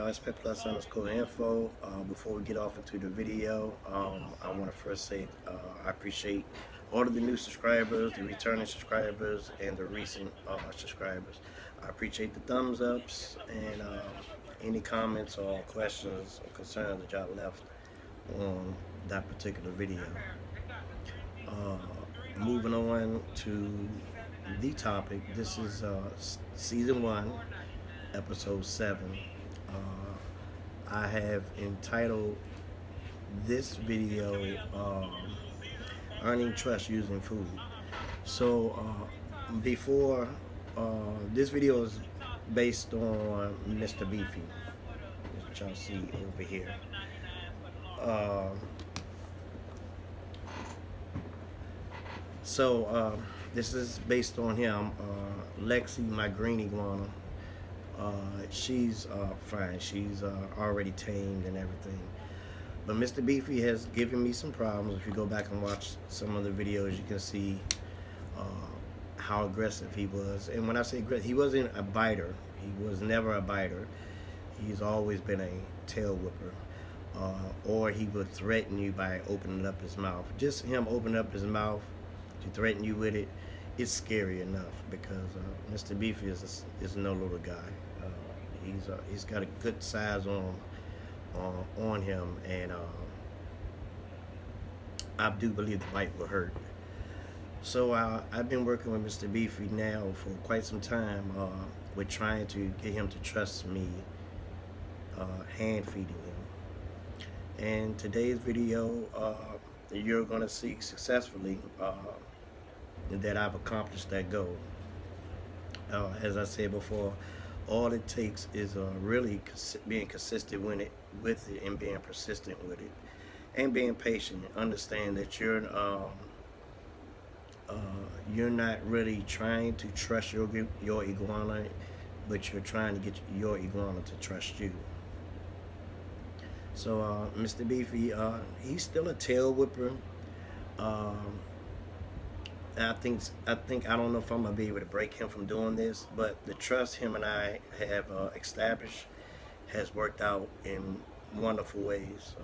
it's Pet Plus underscore info. Before we get off into the video, I want to first say I appreciate all of the new subscribers, the returning subscribers, and the recent subscribers. I appreciate the thumbs ups and any comments or questions or concerns that y'all left on that particular video. Uh, Moving on to the topic, this is season one, episode 7. I have entitled this video Earning Trust Using Food. So, before this video is based on Mr. Beefy, which y'all see over here. Uh, this is based on him, Lexi, my green iguana. She's fine. She's already tamed and everything. But Mr. Beefy has given me some problems. If you go back and watch some of the videos, you can see how aggressive he was. And when I say aggressive, he wasn't a biter. He was never a biter. He's always been a tail whipper. Or he would threaten you by opening up his mouth. Just him opening up his mouth to threaten you with it, it's scary enough because Mr. Beefy is no little guy. He's got a good size on him, and I do believe the bite will hurt. So I've been working with Mr. Beefy now for quite some time with trying to get him to trust me, hand feeding him. And today's video, you're going to see successfully that I've accomplished that goal. As I said before, all it takes is really being consistent with it and being persistent with it and being patient. Understand that you're not really trying to trust your iguana, but you're trying to get your iguana to trust you. So Mr. Beefy, he's still a tail whipper. I think I don't know if I'm gonna be able to break him from doing this, but the trust him and I have established has worked out in wonderful ways.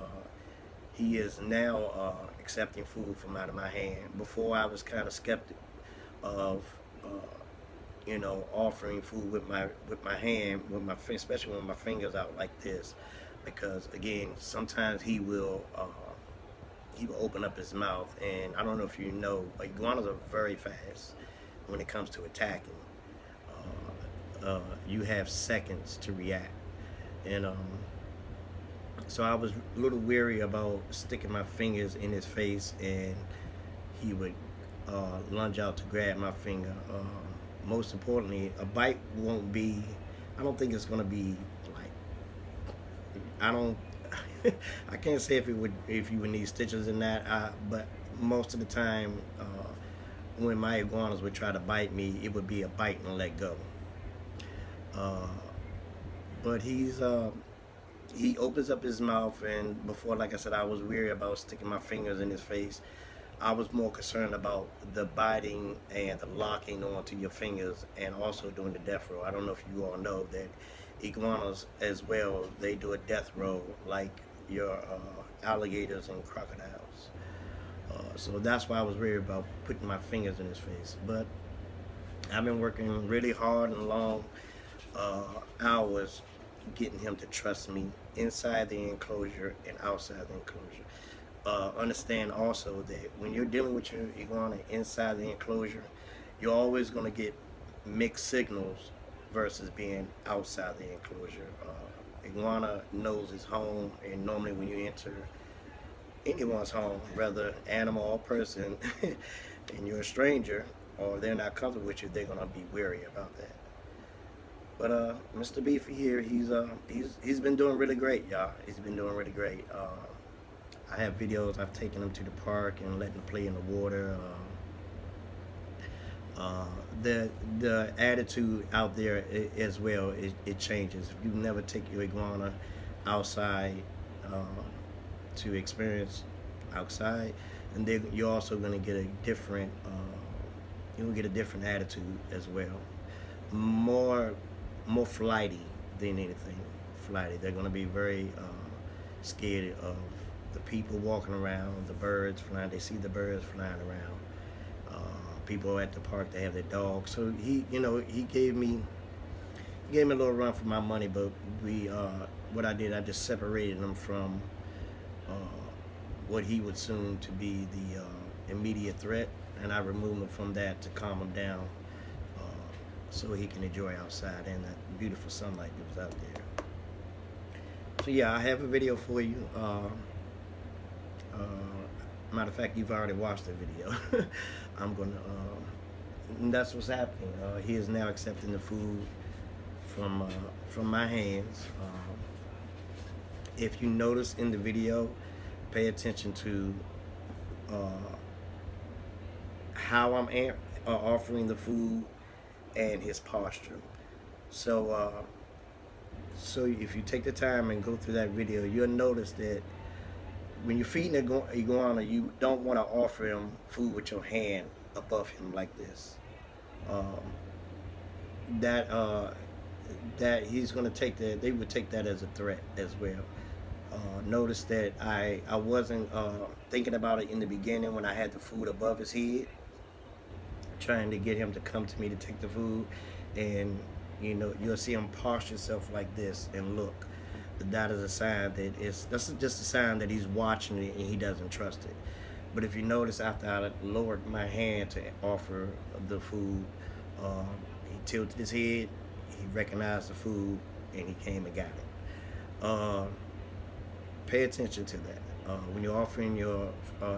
He is now accepting food from out of my hand. Before I was kind of skeptic of offering food with my hand, especially with my fingers out like this, because again sometimes he will open up his mouth, and I don't know if you know, but iguanas are very fast when it comes to attacking. You have seconds to react, and so I was a little weary about sticking my fingers in his face, and he would lunge out to grab my finger. Most importantly, a bite won't be. I don't think it's gonna be like. I don't. I can't say if you would need stitches in that, but most of the time when my iguanas would try to bite me, it would be a bite and let go. But he opens up his mouth, and before, like I said, I was weary about sticking my fingers in his face. I was more concerned about the biting and the locking onto your fingers, and also doing the death row. I don't know if you all know that iguanas as well, they do a death row like your alligators and crocodiles. So that's why I was worried about putting my fingers in his face. But I've been working really hard and long hours getting him to trust me inside the enclosure and outside the enclosure. Understand also that when you're dealing with your iguana inside the enclosure, you're always going to get mixed signals versus being outside the enclosure. Iguana knows his home, and normally when you enter anyone's home, whether animal or person, and you're a stranger or they're not comfortable with you, they're gonna be wary about that. But Mr. Beefy here, he's been doing really great, y'all. He's been doing really great. I have videos. I've taken him to the park and letting him play in the water. The attitude out there as well, it changes. If you never take your iguana outside to experience outside, and then you're also going to get a different attitude as well, more flighty than anything, flighty. They're going to be very scared of the people walking around, the birds flying. They see the birds flying around. People at the park, they have their dogs. So he gave me a little run for my money. But what I did, I just separated him from uh, what he would soon to be the immediate threat, and I removed him from that to calm him down, so he can enjoy outside and that beautiful sunlight that was out there. So yeah, I have a video for you. Matter of fact, you've already watched the video. I'm gonna. And that's what's happening. He is now accepting the food from my hands. If you notice in the video, pay attention to how I'm offering the food and his posture. So, so if you take the time and go through that video, you'll notice that when you're feeding an iguana, you don't want to offer him food with your hand above him like this. That he's going to take that. They would take that as a threat as well. Notice that I wasn't thinking about it in the beginning when I had the food above his head, trying to get him to come to me to take the food, and you'll see him posture himself like this and look. That is a sign that's just a sign that he's watching it and he doesn't trust it. But if you notice, after I lowered my hand to offer the food, he tilted his head, he recognized the food, and he came and got it. Pay attention to that. When you're offering your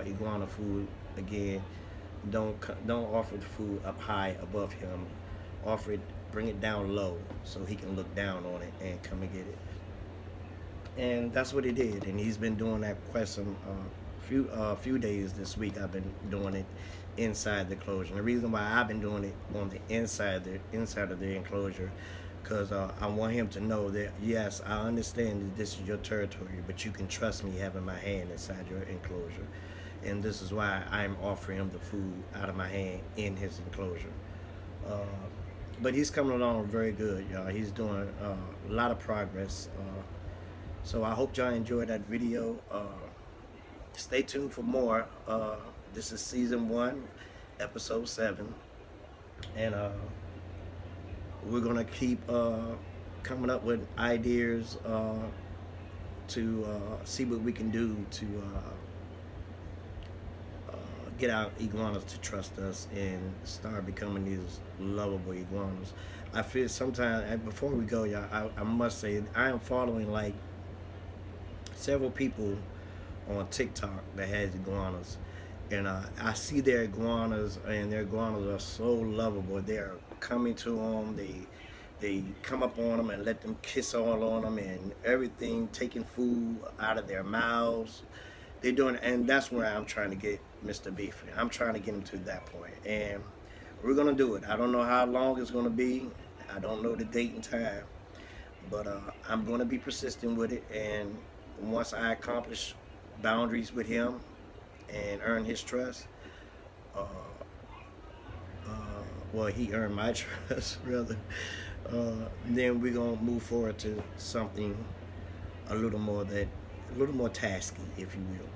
iguana food, again, don't offer the food up high above him. Offer it, bring it down low so he can look down on it and come and get it. And that's what he did, and he's been doing that quite some few days this week. I've been doing it inside the enclosure. And the reason why I've been doing it on the inside of the enclosure, because I want him to know that yes, I understand that this is your territory, but you can trust me having my hand inside your enclosure. And this is why I'm offering him the food out of my hand in his enclosure. But he's coming along very good, y'all. He's doing a lot of progress. So I hope y'all enjoyed that video. Stay tuned for more. This is season 1, episode 7, and we're gonna keep coming up with ideas to see what we can do to get our iguanas to trust us and start becoming these lovable iguanas. I feel sometimes, and before we go, y'all, I must say I am following like several people on TikTok that has iguanas, and I see their iguanas, and their iguanas are so lovable. They're coming to them, they come up on them and let them kiss all on them and everything, taking food out of their mouths. They're doing, and that's where I'm trying to get Mr. Beefy. I'm trying to get him to that point, and we're gonna do it. I don't know how long it's gonna be. I don't know the date and time, but I'm gonna be persistent with it. And once I accomplish boundaries with him and earn his trust, well, he earned my trust rather, then we're gonna move forward to something a little more tasky, if you will.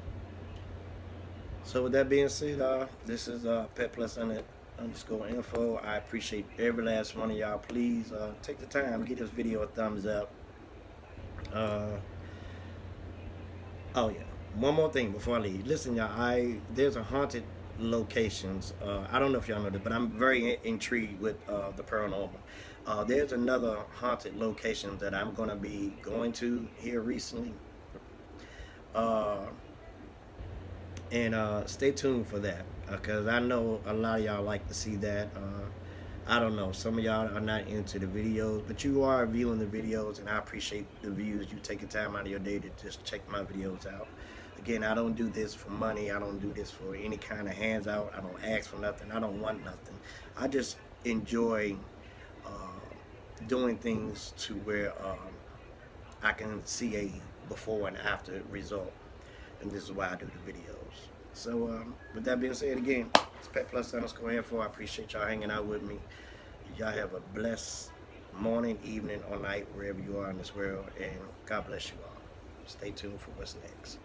So with that being said, this is Pet+_info. I appreciate every last one of y'all. Please take the time, give this video a thumbs up. Oh yeah, one more thing before I leave. Listen, y'all, there's a haunted locations. I don't know if y'all know this, but I'm very intrigued with the paranormal. There's another haunted location that I'm gonna be going to here recently. And stay tuned for that, because I know a lot of y'all like to see that. I don't know, some of y'all are not into the videos, but you are viewing the videos, and I appreciate the views. You taking time out of your day to just check my videos out. Again, I don't do this for money. I don't do this for any kind of hands out. I don't ask for nothing. I don't want nothing. I just enjoy doing things to where I can see a before and after result, and this is why I do the videos. So with that being said, again, it's Pet+_info. I appreciate y'all hanging out with me. Y'all have a blessed morning, evening, or night, wherever you are in this world. And God bless you all. Stay tuned for what's next.